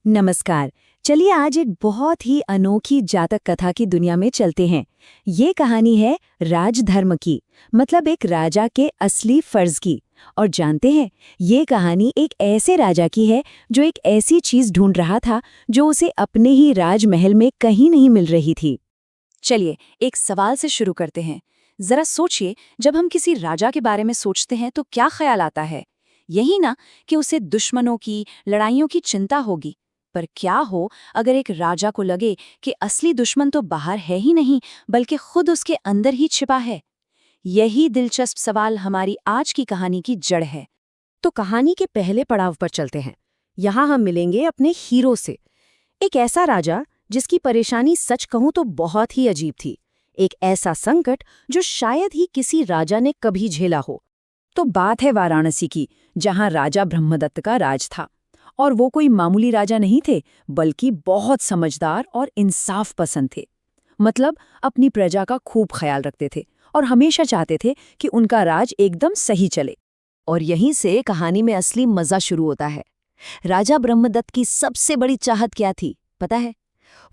नमस्कार। चलिए आज एक बहुत ही अनोखी जातक कथा की दुनिया में चलते हैं। ये कहानी है राजधर्म की, मतलब एक राजा के असली फर्ज की। और जानते हैं, ये कहानी एक ऐसे राजा की है जो एक ऐसी चीज ढूंढ रहा था जो उसे अपने ही राजमहल में कहीं नहीं मिल रही थी। चलिए एक सवाल से शुरू करते हैं। जरा सोचिए, जब हम किसी राजा के बारे में सोचते हैं तो क्या ख्याल आता है? यही ना कि उसे दुश्मनों की, लड़ाइयों की चिंता होगी। पर क्या हो अगर एक राजा को लगे कि असली दुश्मन तो बाहर है ही नहीं, बल्कि खुद उसके अंदर ही छिपा है? यही दिलचस्प सवाल हमारी आज की कहानी की जड़ है। तो कहानी के पहले पड़ाव पर चलते हैं। यहाँ हम मिलेंगे अपने हीरो से, एक ऐसा राजा जिसकी परेशानी सच कहूं तो बहुत ही अजीब थी। एक ऐसा संकट जो शायद ही किसी राजा ने कभी झेला हो। तो बात है वाराणसी की, जहां राजा ब्रह्मदत्त का राज था। और वो कोई मामूली राजा नहीं थे, बल्कि बहुत समझदार और इंसाफ पसंद थे। मतलब अपनी प्रजा का खूब ख्याल रखते थे और हमेशा चाहते थे कि उनका राज एकदम सही चले। और यहीं से कहानी में असली मजा शुरू होता है। राजा ब्रह्मदत्त की सबसे बड़ी चाहत क्या थी, पता है?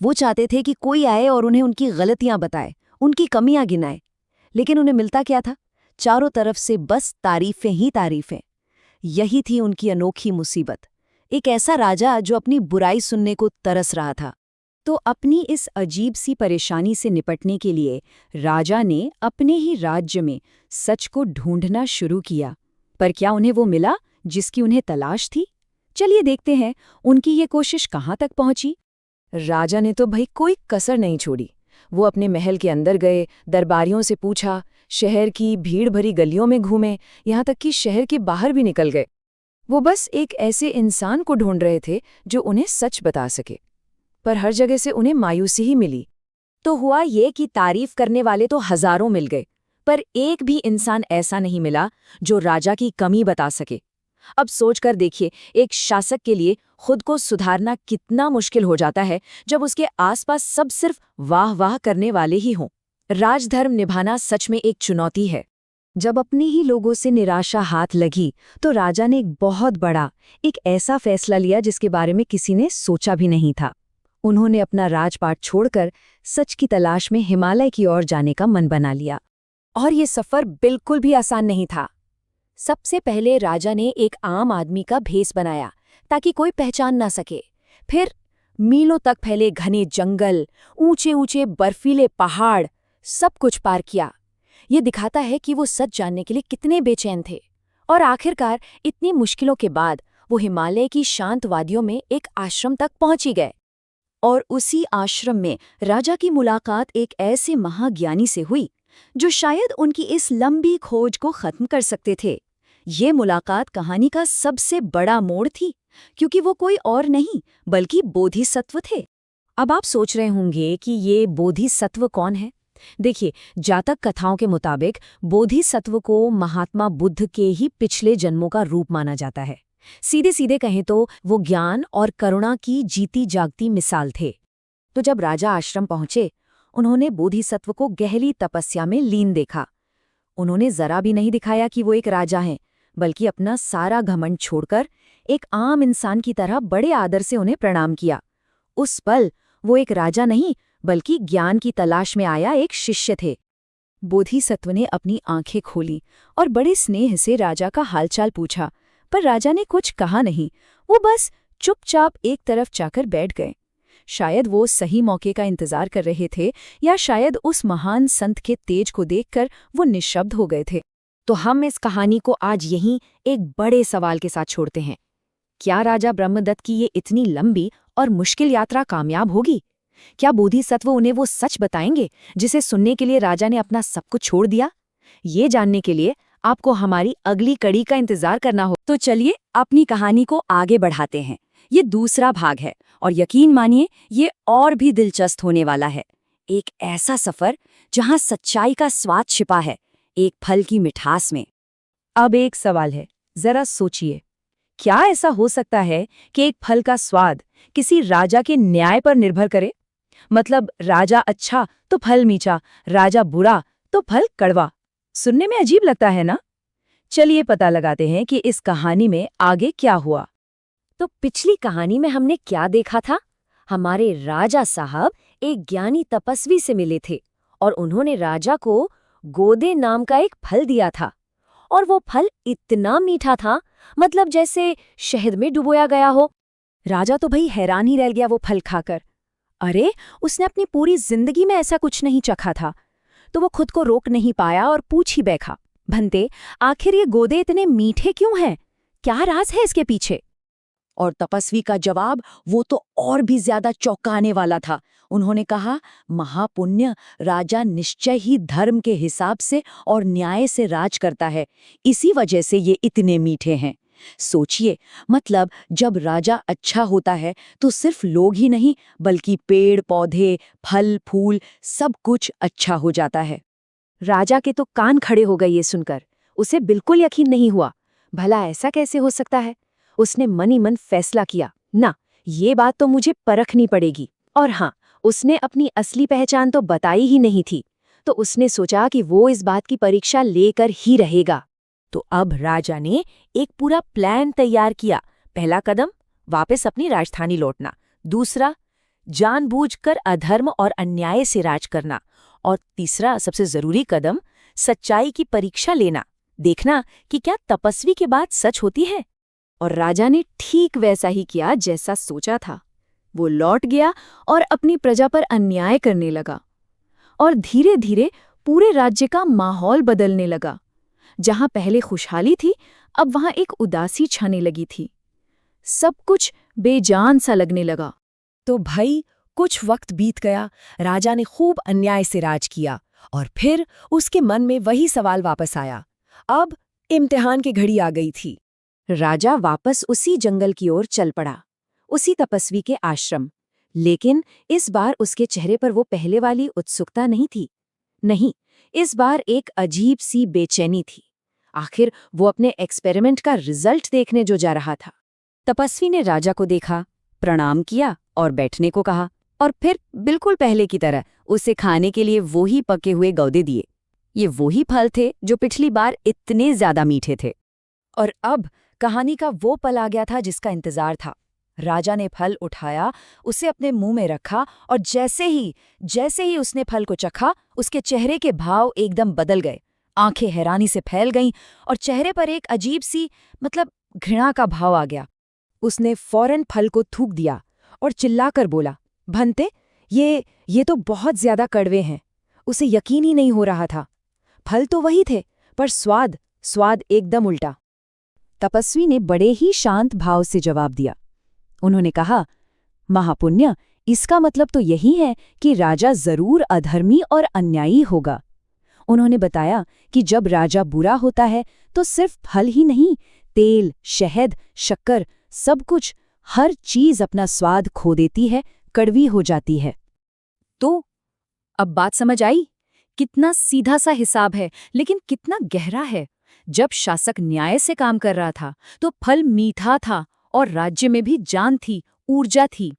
वो चाहते थे कि कोई आए और उन्हें उनकी गलतियां बताए, उनकी कमियां गिनाए। लेकिन उन्हें मिलता क्या था? चारों तरफ से बस तारीफें ही तारीफें। यही थी उनकी अनोखी मुसीबत। एक ऐसा राजा जो अपनी बुराई सुनने को तरस रहा था। तो अपनी इस अजीब सी परेशानी से निपटने के लिए राजा ने अपने ही राज्य में सच को ढूंढना शुरू किया। पर क्या उन्हें वो मिला जिसकी उन्हें तलाश थी? चलिए देखते हैं उनकी ये कोशिश कहाँ तक पहुंची। राजा ने तो भाई कोई कसर नहीं छोड़ी। वो अपने महल के अंदर गए, दरबारियों से पूछा, शहर की भीड़ भरी गलियों में घूमे, यहाँ तक कि शहर के बाहर भी निकल गए। वो बस एक ऐसे इंसान को ढूंढ रहे थे जो उन्हें सच बता सके। पर हर जगह से उन्हें मायूसी ही मिली। तो हुआ ये कि तारीफ करने वाले तो हजारों मिल गए, पर एक भी इंसान ऐसा नहीं मिला जो राजा की कमी बता सके। अब सोचकर देखिए, एक शासक के लिए खुद को सुधारना कितना मुश्किल हो जाता है जब उसके आसपास सब सिर्फ वाह वाह करने वाले ही हों। राजधर्म निभाना सच में एक चुनौती है। जब अपने ही लोगों से निराशा हाथ लगी, तो राजा ने एक बहुत बड़ा, एक ऐसा फैसला लिया जिसके बारे में किसी ने सोचा भी नहीं था। उन्होंने अपना राजपाट छोड़कर सच की तलाश में हिमालय की ओर जाने का मन बना लिया। और ये सफर बिल्कुल भी आसान नहीं था। सबसे पहले राजा ने एक आम आदमी का भेष बनाया ताकि कोई पहचान ना सके। फिर मीलों तक फैले घने जंगल, ऊंचे ऊंचे बर्फीले पहाड़, सब कुछ पार किया। ये दिखाता है कि वो सच जानने के लिए कितने बेचैन थे। और आखिरकार इतनी मुश्किलों के बाद वो हिमालय की शांत वादियों में एक आश्रम तक पहुंची गए। और उसी आश्रम में राजा की मुलाकात एक ऐसे महाज्ञानी से हुई जो शायद उनकी इस लंबी खोज को खत्म कर सकते थे। ये मुलाकात कहानी का सबसे बड़ा मोड़ थी, क्योंकि वो कोई और नहीं बल्कि बोधिसत्व थे। अब आप सोच रहे होंगे कि ये बोधिसत्व कौन है? देखिए, जातक कथाओं के मुताबिक बोधिसत्व को महात्मा बुद्ध के ही पिछले जन्मों का रूप माना जाता है। सीधे सीधे कहें तो वो ज्ञान और करुणा की जीती जागती मिसाल थे। तो जब राजा आश्रम पहुंचे, उन्होंने बोधिसत्व को गहरी तपस्या में लीन देखा। उन्होंने जरा भी नहीं दिखाया कि वो एक राजा हैं, बल्कि अपना सारा घमंड छोड़कर एक आम इंसान की तरह बड़े आदर से उन्हें प्रणाम किया। उस पल वो एक राजा नहीं, बल्कि ज्ञान की तलाश में आया एक शिष्य थे। बोधिसत्व ने अपनी आंखें खोली और बड़े स्नेह से राजा का हालचाल पूछा, पर राजा ने कुछ कहा नहीं। वो बस चुपचाप एक तरफ जाकर बैठ गए। शायद वो सही मौके का इंतजार कर रहे थे, या शायद उस महान संत के तेज को देखकर वो निशब्द हो गए थे। तो हम इस कहानी को आज यहीं एक बड़े सवाल के साथ छोड़ते हैं। क्या राजा ब्रह्मदत्त की ये इतनी लंबी और मुश्किल यात्रा कामयाब होगी? क्या बोधिसत्व उन्हें वो सच बताएंगे जिसे सुनने के लिए राजा ने अपना सब कुछ छोड़ दिया? ये जानने के लिए आपको हमारी अगली कड़ी का इंतजार करना हो। तो चलिए अपनी कहानी को आगे बढ़ाते हैं। ये दूसरा भाग है और यकीन मानिए ये और भी दिलचस्प होने वाला है। एक ऐसा सफर जहां सच्चाई का स्वाद छिपा है, एक फल की मिठास में। अब एक सवाल है, जरा सोचिए, क्या ऐसा हो सकता है कि एक फल का स्वाद किसी राजा के न्याय पर निर्भर करे? मतलब राजा अच्छा तो फल मीठा, राजा बुरा तो फल कड़वा। सुनने में अजीब लगता है ना? चलिए पता लगाते हैं कि इस कहानी में आगे क्या हुआ। तो पिछली कहानी में हमने क्या देखा था? हमारे राजा साहब एक ज्ञानी तपस्वी से मिले थे और उन्होंने राजा को गोदे नाम का एक फल दिया था। और वो फल इतना मीठा था, मतलब जैसे शहद में डुबोया गया हो। राजा तो भाई हैरान ही रह गया वो फल खाकर। अरे, उसने अपनी पूरी जिंदगी में ऐसा कुछ नहीं चखा था। तो वो खुद को रोक नहीं पाया और पूछ ही बैठा, भंते, आखिर ये गोदे इतने मीठे क्यों हैं? क्या राज है इसके पीछे? और तपस्वी का जवाब वो तो और भी ज्यादा चौंकाने वाला था। उन्होंने कहा, महापुण्य, राजा निश्चय ही धर्म के हिसाब से और न्याय से राज करता है, इसी वजह से ये इतने मीठे हैं। सोचिए, मतलब जब राजा अच्छा होता है तो सिर्फ लोग ही नहीं बल्कि पेड़ पौधे, फल फूल सब कुछ अच्छा हो जाता है। राजा के तो कान खड़े हो गए ये सुनकर। उसे बिल्कुल यकीन नहीं हुआ। भला ऐसा कैसे हो सकता है? उसने मन ही मन फैसला किया, ना, ये बात तो मुझे परखनी पड़ेगी। और हाँ, उसने अपनी असली पहचान तो बताई ही नहीं थी, तो उसने सोचा कि वो इस बात की परीक्षा लेकर ही रहेगा। तो अब राजा ने एक पूरा प्लान तैयार किया। पहला कदम, वापस अपनी राजधानी लौटना। दूसरा, जानबूझकर अधर्म और अन्याय से राज करना। और तीसरा, सबसे जरूरी कदम, सच्चाई की परीक्षा लेना, देखना कि क्या तपस्वी की बात सच होती है। और राजा ने ठीक वैसा ही किया जैसा सोचा था। वो लौट गया और अपनी प्रजा पर अन्याय करने लगा। और धीरे धीरे पूरे राज्य का माहौल बदलने लगा। जहां पहले खुशहाली थी, अब वहां एक उदासी छाने लगी थी। सब कुछ बेजान सा लगने लगा। तो भाई, कुछ वक्त बीत गया। राजा ने खूब अन्याय से राज किया और फिर उसके मन में वही सवाल वापस आया। अब इम्तिहान की घड़ी आ गई थी। राजा वापस उसी जंगल की ओर चल पड़ा, उसी तपस्वी के आश्रम। लेकिन इस बार उसके चेहरे पर वो पहले वाली उत्सुकता नहीं थी। नहीं, इस बार एक अजीब सी बेचैनी थी। आखिर वो अपने एक्सपेरिमेंट का रिजल्ट देखने जो जा रहा था। तपस्वी ने राजा को देखा, प्रणाम किया और बैठने को कहा, और फिर बिल्कुल पहले की तरह उसे खाने के लिए वो ही पके हुए गौदे दिए। ये वही फल थे जो पिछली बार इतने ज्यादा मीठे थे। और अब कहानी का वो पल आ गया था जिसका इंतजार था। राजा ने फल उठाया, उसे अपने मुंह में रखा और जैसे ही उसने फल को चखा, उसके चेहरे के भाव एकदम बदल गए। आंखें हैरानी से फैल गईं और चेहरे पर एक अजीब सी, मतलब घृणा का भाव आ गया। उसने फौरन फल को थूक दिया और चिल्लाकर बोला, भंते, ये तो बहुत ज्यादा कड़वे हैं। उसे यकीन ही नहीं हो रहा था। फल तो वही थे, पर स्वाद एकदम उल्टा। तपस्वी ने बड़े ही शांत भाव से जवाब दिया। उन्होंने कहा, महापुण्य, इसका मतलब तो यही है कि राजा जरूर अधर्मी और अन्यायी होगा। उन्होंने बताया कि जब राजा बुरा होता है तो सिर्फ फल ही नहीं, तेल, शहद, शक्कर, सब कुछ, हर चीज अपना स्वाद खो देती है, कड़वी हो जाती है। तो अब बात समझ आई? कितना सीधा सा हिसाब है, लेकिन कितना गहरा है। जब शासक न्याय से काम कर रहा था तो फल मीठा था और राज्य में भी जान थी, ऊर्जा थी।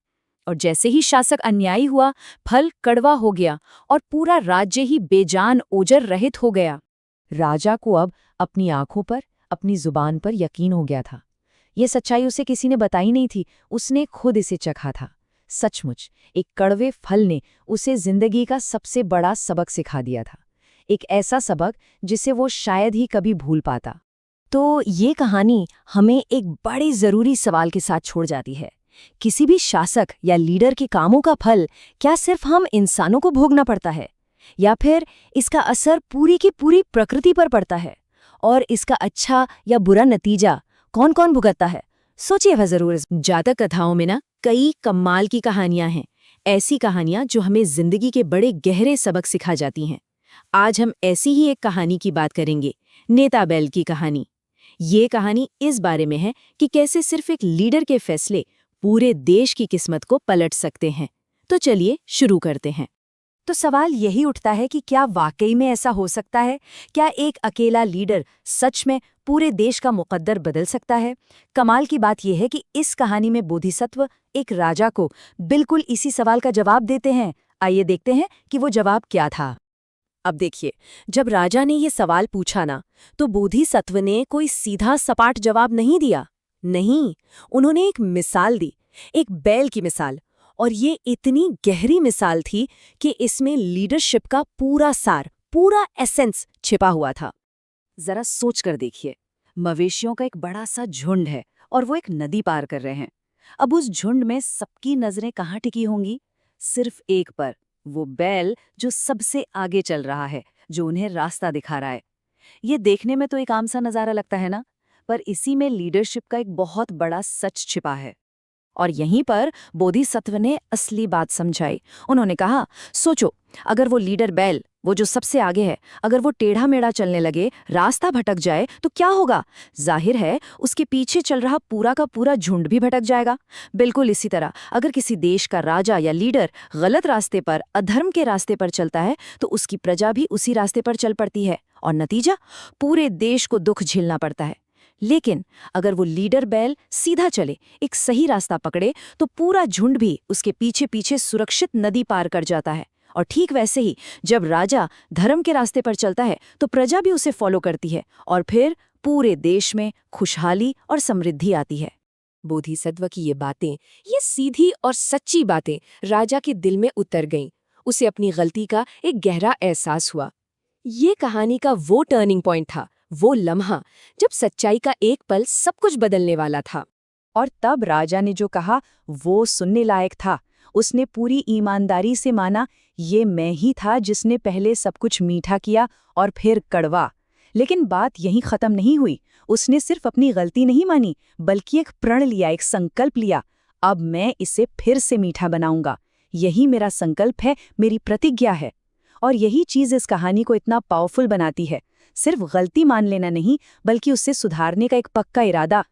और जैसे ही शासक अन्यायी हुआ, फल कड़वा हो गया और पूरा राज्य ही बेजान, ओजर रहित हो गया। राजा को अब अपनी आंखों पर, अपनी जुबान पर यकीन हो गया था। ये सच्चाई उसे किसी ने बताई नहीं थी, उसने खुद इसे चखा था। सचमुच एक कड़वे फल ने उसे जिंदगी का सबसे बड़ा सबक सिखा दिया था, एक ऐसा सबक जिसे वो शायद ही कभी भूल पाता। तो ये कहानी हमें एक बड़े जरूरी सवाल के साथ छोड़ जाती है। किसी भी शासक या लीडर के कामों का फल क्या सिर्फ हम इंसानों को भोगना पड़ता है, या फिर इसका असर पूरी की पूरी प्रकृति पर पड़ता है? और इसका अच्छा या बुरा नतीजा कौन कौन भुगतता है? सोचिए वह जरूर। जातक कथाओं में ना कई कमाल की कहानियां हैं, ऐसी कहानियां जो हमें जिंदगी के बड़े गहरे सबक सिखा जाती हैं। आज हम ऐसी ही एक कहानी की बात करेंगे, नेता बैल की कहानी। ये कहानी इस बारे में है कि कैसे सिर्फ एक लीडर के फैसले पूरे देश की किस्मत को पलट सकते हैं। तो चलिए शुरू करते हैं। तो सवाल यही उठता है कि क्या वाकई में ऐसा हो सकता है? क्या एक अकेला लीडर सच में पूरे देश का मुकद्दर बदल सकता है? कमाल की बात यह है कि इस कहानी में बोधिसत्व एक राजा को बिल्कुल इसी सवाल का जवाब देते हैं। आइए देखते हैं कि वो जवाब क्या था। अब देखिए, जब राजा ने ये सवाल पूछा ना, तो बोधिसत्व ने कोई सीधा सपाट जवाब नहीं दिया। नहीं, उन्होंने एक मिसाल दी, एक बैल की मिसाल। और ये इतनी गहरी मिसाल थी कि इसमें लीडरशिप का पूरा सार, पूरा एसेंस छिपा हुआ था। जरा सोच कर देखिए, मवेशियों का एक बड़ा सा झुंड है और वो एक नदी पार कर रहे हैं। अब उस झुंड में सबकी नजरें कहाँ टिकी होंगी? सिर्फ एक पर, वो बैल जो सबसे आगे चल रहा है, जो उन्हें रास्ता दिखा रहा है। ये देखने में तो एक आम सा नजारा लगता है ना, पर इसी में लीडरशिप का एक बहुत बड़ा सच छिपा है। और यहीं पर बोधिसत्व ने असली बात समझाई। उन्होंने कहा, सोचो, अगर वो लीडर बैल, वो जो सबसे आगे है, अगर वो टेढ़ा मेढ़ा चलने लगे, रास्ता भटक जाए तो क्या होगा? जाहिर है उसके पीछे चल रहा पूरा का पूरा झुंड भी भटक जाएगा। बिल्कुल इसी तरह अगर किसी देश का राजा या लीडर गलत रास्ते पर, अधर्म के रास्ते पर चलता है, तो उसकी प्रजा भी उसी रास्ते पर चल पड़ती है, और नतीजा, पूरे देश को दुख झेलना पड़ता है। लेकिन अगर वो लीडर बैल सीधा चले, एक सही रास्ता पकड़े, तो पूरा झुंड भी उसके पीछे पीछे सुरक्षित नदी पार कर जाता है। और ठीक वैसे ही जब राजा धर्म के रास्ते पर चलता है, तो प्रजा भी उसे फॉलो करती है, और फिर पूरे देश में खुशहाली और समृद्धि आती है। बोधिसत्व की ये बातें, ये सीधी और सच्ची बातें राजा के दिल में उतर गईं। उसे अपनी गलती का एक गहरा एहसास हुआ। ये कहानी का वो टर्निंग पॉइंट था, वो लम्हा जब सच्चाई का एक पल सब कुछ बदलने वाला था। और तब राजा ने जो कहा वो सुनने लायक था। उसने पूरी ईमानदारी से माना, ये मैं ही था जिसने पहले सब कुछ मीठा किया और फिर कड़वा। लेकिन बात यहीं खत्म नहीं हुई। उसने सिर्फ अपनी गलती नहीं मानी, बल्कि एक प्रण लिया, एक संकल्प लिया। अब मैं इसे फिर से मीठा बनाऊंगा। यही मेरा संकल्प है, मेरी प्रतिज्ञा है। और यही चीज इस कहानी को इतना पावरफुल बनाती है। सिर्फ गलती मान लेना नहीं, बल्कि उससे सुधारने का एक पक्का इरादा।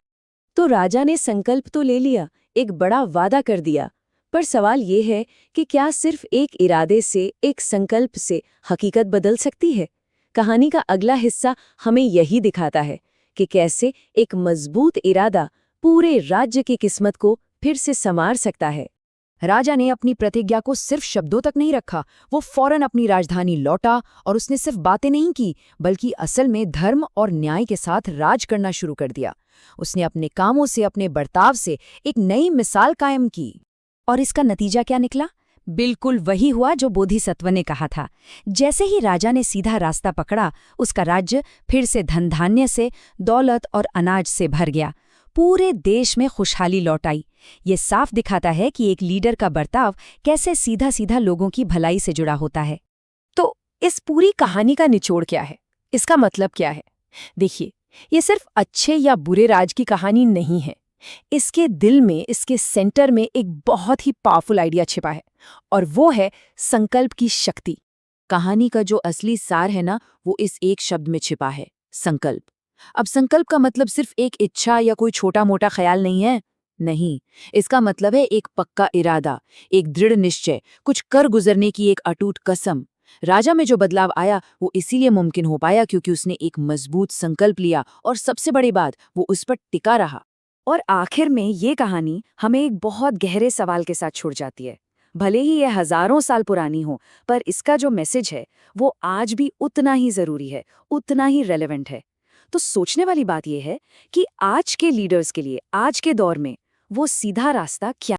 तो राजा ने संकल्प तो ले लिया, एक बड़ा वादा कर दिया, पर सवाल ये है कि क्या सिर्फ एक इरादे से, एक संकल्प से हकीकत बदल सकती है? कहानी का अगला हिस्सा हमें यही दिखाता है कि कैसे एक मजबूत इरादा पूरे राज्य की किस्मत को फिर से संवार सकता है। राजा ने अपनी प्रतिज्ञा को सिर्फ शब्दों तक नहीं रखा, वो फौरन अपनी राजधानी लौटा, और उसने सिर्फ बातें नहीं की, बल्कि असल में धर्म और न्याय के साथ राज करना शुरू कर दिया। उसने अपने कामों से, अपने बर्ताव से एक नई मिसाल कायम की। और इसका नतीजा क्या निकला? बिल्कुल वही हुआ जो बोधिसत्व ने कहा था। जैसे ही राजा ने सीधा रास्ता पकड़ा, उसका राज्य फिर से धन धान्य से, दौलत और अनाज से भर गया। पूरे देश में खुशहाली लौट आई। ये साफ दिखाता है कि एक लीडर का बर्ताव कैसे सीधा सीधा लोगों की भलाई से जुड़ा होता है। तो इस पूरी कहानी का निचोड़ क्या है? इसका मतलब क्या है? देखिए, ये सिर्फ अच्छे या बुरे राज की कहानी नहीं है। इसके दिल में, इसके सेंटर में एक बहुत ही पावरफुल आइडिया छिपा है, और वो है संकल्प की शक्ति। कहानी का जो असली सार है ना, वो इस एक शब्द में छिपा है, संकल्प। अब संकल्प का मतलब सिर्फ एक इच्छा या कोई छोटा मोटा ख्याल नहीं है। नहीं, इसका मतलब है एक पक्का इरादा, एक दृढ़ निश्चय, कुछ कर गुजरने की एक अटूट कसम। राजा में जो बदलाव आया वो इसीलिए मुमकिन हो पाया क्योंकि उसने एक मजबूत संकल्प लिया, और सबसे बड़ी बात, वो उस पर टिका रहा। और आखिर में ये कहानी हमें एक बहुत गहरे सवाल के साथ छोड़ जाती है। भले ही ये हजारों साल पुरानी हो, पर इसका जो मैसेज है वो आज भी उतना ही जरूरी है, उतना ही रेलेवेंट है। तो सोचने वाली बात यह है कि आज के लीडर्स के लिए, आज के दौर में, वो सीधा रास्ता क्या